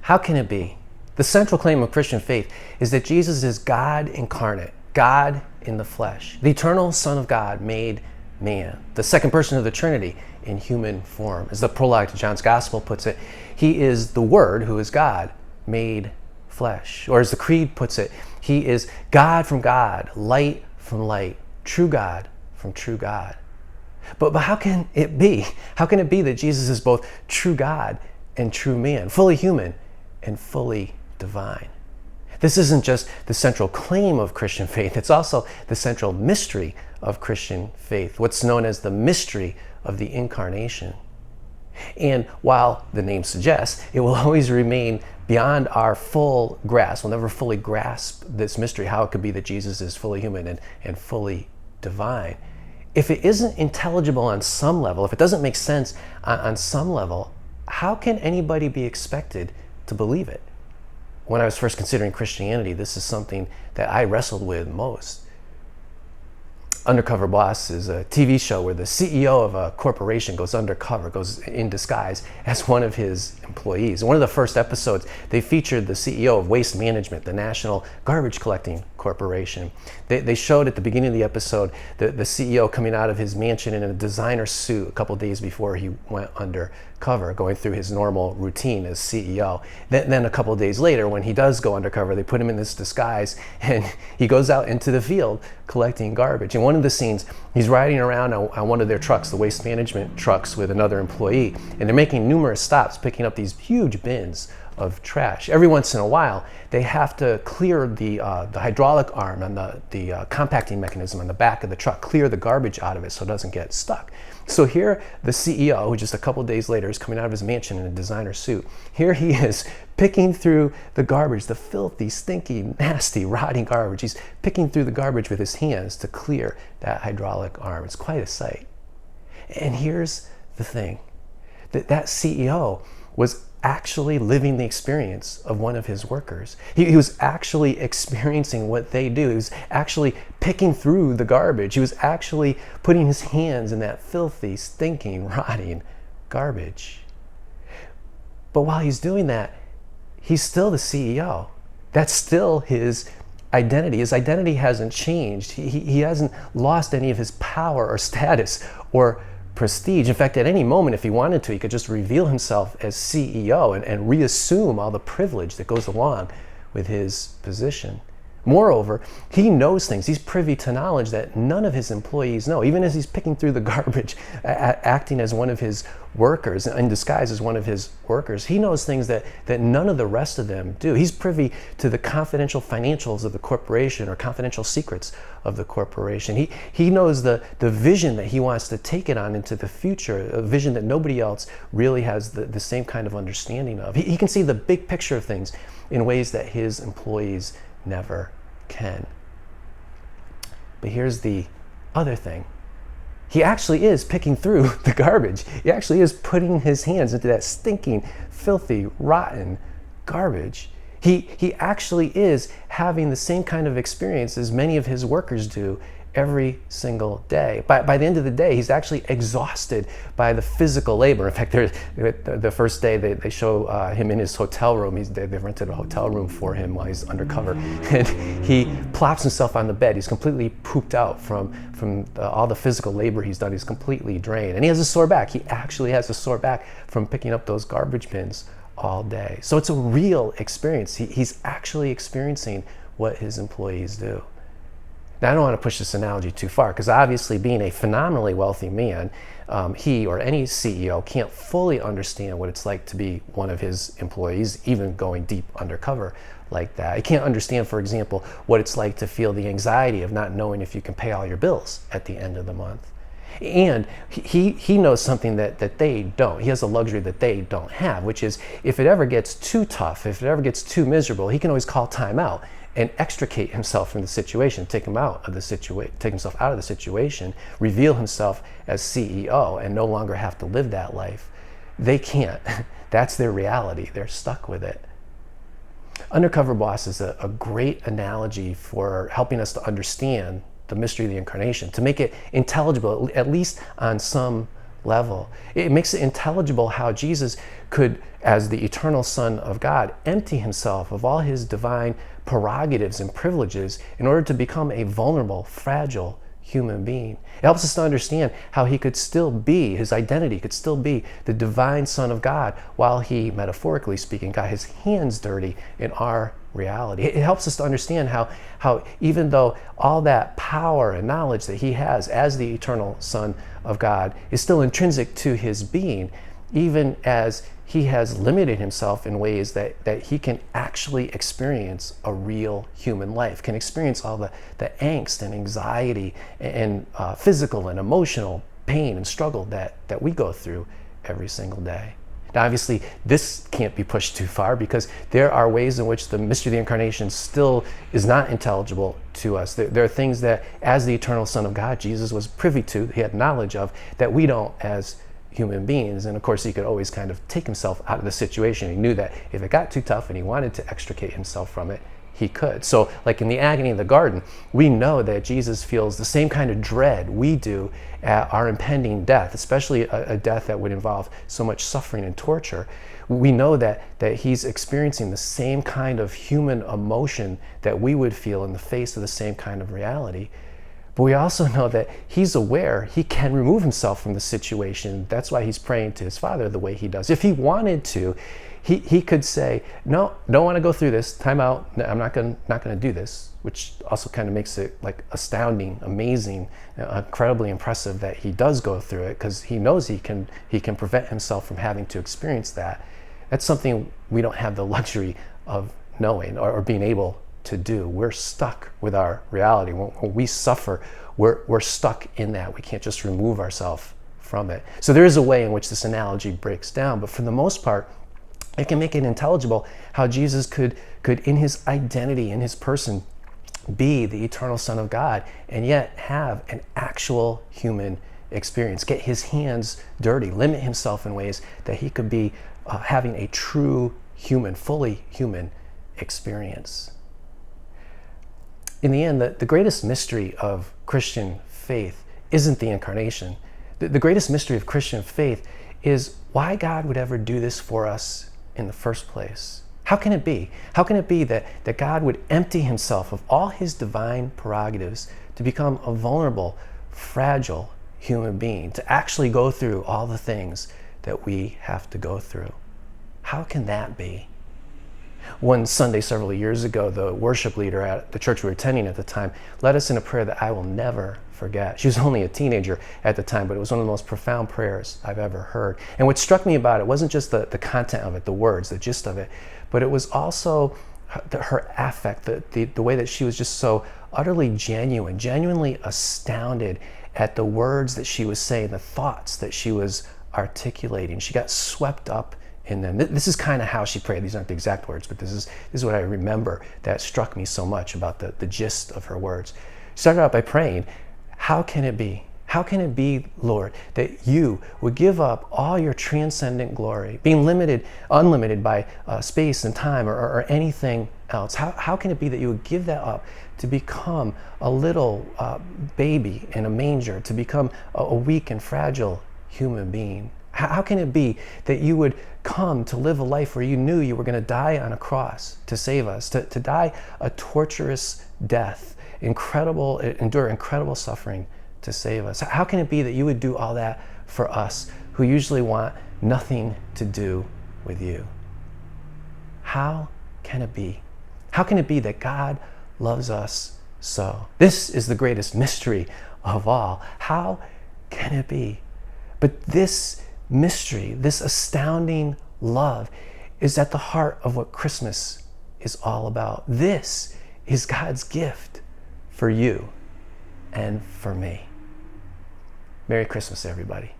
How can it be? The central claim of Christian faith is that Jesus is God incarnate, God in the flesh, the eternal Son of God made man, the second person of the Trinity in human form. As the prologue to John's Gospel puts it, he is the Word, who is God, made flesh. Or as the Creed puts it, he is God from God, light from light, true God from true God. But how can it be? How can it be that Jesus is both true God and true man, fully human and fully divine? This isn't just the central claim of Christian faith, it's also the central mystery of Christian faith, what's known as the mystery of the incarnation. And while the name suggests, it will always remain beyond our full grasp. We'll never fully grasp this mystery, how it could be that Jesus is fully human and fully divine. If it isn't intelligible on some level, if it doesn't make sense on some level, how can anybody be expected to believe it? When I was first considering Christianity, this is something that I wrestled with most. Undercover Boss is a TV show where the CEO of a corporation goes undercover, goes in disguise as one of his employees. In one of the first episodes, they featured the CEO of Waste Management, the national garbage collecting corporation. They showed at the beginning of the episode the CEO coming out of his mansion in a designer suit a couple days before he went undercover, going through his normal routine as CEO. Then a couple days later, when he does go undercover, they put him in this disguise and he goes out into the field collecting garbage. In one of the scenes, he's riding around on one of their trucks, the Waste Management trucks, with another employee, and they're making numerous stops picking up these huge bins of trash. Every once in a while, they have to clear the hydraulic arm and the compacting mechanism on the back of the truck, clear the garbage out of it so it doesn't get stuck. So here, the CEO, who just a couple days later is coming out of his mansion in a designer suit, here he is picking through the garbage, the filthy, stinky, nasty, rotting garbage. He's picking through the garbage with his hands to clear that hydraulic arm. It's quite a sight. And here's the thing, that CEO was actually living the experience of one of his workers. He was actually experiencing what they do. He was actually picking through the garbage. He was actually putting his hands in that filthy, stinking, rotting garbage. But while he's doing that, he's still the CEO. That's still his identity. His identity hasn't changed. He hasn't lost any of his power or status or prestige. In fact, at any moment, if he wanted to, he could just reveal himself as CEO and reassume all the privilege that goes along with his position. Moreover, he knows things. He's privy to knowledge that none of his employees know. Even as he's picking through the garbage, acting as one of his workers, in disguise as one of his workers, he knows things that none of the rest of them do. He's privy to the confidential financials of the corporation or confidential secrets of the corporation. He knows the vision that he wants to take it on into the future, a vision that nobody else really has the same kind of understanding of. He can see the big picture of things in ways that his employees never can. But here's the other thing. He actually is picking through the garbage. He actually is putting his hands into that stinking, filthy, rotten garbage. He actually is having the same kind of experience as many of his workers do every single day. By the end of the day, he's actually exhausted by the physical labor. In fact, the first day they show him in his hotel room. They've rented a hotel room for him while he's undercover. And he plops himself on the bed. He's completely pooped out from all the physical labor he's done. He's completely drained. And he has a sore back. He actually has a sore back from picking up those garbage bins all day. So it's a real experience. He's actually experiencing what his employees do. Now, I don't want to push this analogy too far, because obviously being a phenomenally wealthy man, he or any CEO can't fully understand what it's like to be one of his employees, even going deep undercover like that. He can't understand, for example, what it's like to feel the anxiety of not knowing if you can pay all your bills at the end of the month. And he knows something that they don't. He has a luxury that they don't have, which is if it ever gets too tough, if it ever gets too miserable, he can always call time out and extricate himself from the situation, take himself out of the situation, reveal himself as CEO, and no longer have to live that life. They can't. That's their reality. They're stuck with it. Undercover Boss is a great analogy for helping us to understand the mystery of the incarnation, to make it intelligible, at least on some level. It makes it intelligible how Jesus could, as the eternal Son of God, empty himself of all his divine prerogatives and privileges in order to become a vulnerable, fragile human being. It helps us to understand how he could still be, his identity could still be the divine Son of God while he, metaphorically speaking, got his hands dirty in our reality. It helps us to understand how even though all that power and knowledge that he has as the eternal Son of God is still intrinsic to his being, even as he has limited himself in ways that he can actually experience a real human life, can experience all the angst and anxiety and physical and emotional pain and struggle that we go through every single day. Now, obviously, this can't be pushed too far because there are ways in which the mystery of the incarnation still is not intelligible to us. There are things that, as the eternal Son of God, Jesus was privy to, he had knowledge of, that we don't as human beings. And of course, he could always kind of take himself out of the situation. He knew that if it got too tough and he wanted to extricate himself from it, he could. So like in the agony of the garden, we know that Jesus feels the same kind of dread we do at our impending death, especially a death that would involve so much suffering and torture. We know that he's experiencing the same kind of human emotion that we would feel in the face of the same kind of reality. But we also know that he's aware he can remove himself from the situation. That's why he's praying to his Father the way he does. If he wanted to, he could say, no, don't want to go through this, time out, I'm not going to do this, which also kind of makes it like astounding, amazing, incredibly impressive that he does go through it, because he knows he can prevent himself from having to experience that. That's something we don't have the luxury of knowing or being able to do. We're stuck with our reality. When we suffer, we're stuck in that. We can't just remove ourselves from it. So there is a way in which this analogy breaks down, but for the most part, it can make it intelligible how Jesus could in his identity, in his person, be the eternal Son of God and yet have an actual human experience, get his hands dirty, limit himself in ways that he could be having a true human, fully human experience. In the end, the greatest mystery of Christian faith isn't the incarnation. The greatest mystery of Christian faith is why God would ever do this for us in the first place. How can it be? How can it be that God would empty himself of all his divine prerogatives to become a vulnerable, fragile human being, to actually go through all the things that we have to go through? How can that be? One Sunday several years ago, the worship leader at the church we were attending at the time led us in a prayer that I will never forget. She was only a teenager at the time, but it was one of the most profound prayers I've ever heard. And what struck me about it wasn't just the content of it, the words, the gist of it, but it was also her affect, the way that she was just so utterly genuinely astounded at the words that she was saying, the thoughts that she was articulating. She got swept up in them. This is kind of how she prayed. These aren't the exact words, but this is what I remember that struck me so much about the gist of her words. She started out by praying, how can it be? How can it be, Lord, that you would give up all your transcendent glory, being unlimited by space and time or anything else? How can it be that you would give that up to become a little baby in a manger, to become a weak and fragile human being? How can it be that you would come to live a life where you knew you were going to die on a cross to save us, to die a torturous death, endure incredible suffering to save us? How can it be that you would do all that for us who usually want nothing to do with you? How can it be? How can it be that God loves us so? This is the greatest mystery of all. How can it be? But this mystery, this astounding love, is at the heart of what Christmas is all about. This is God's gift for you and for me. Merry Christmas, everybody.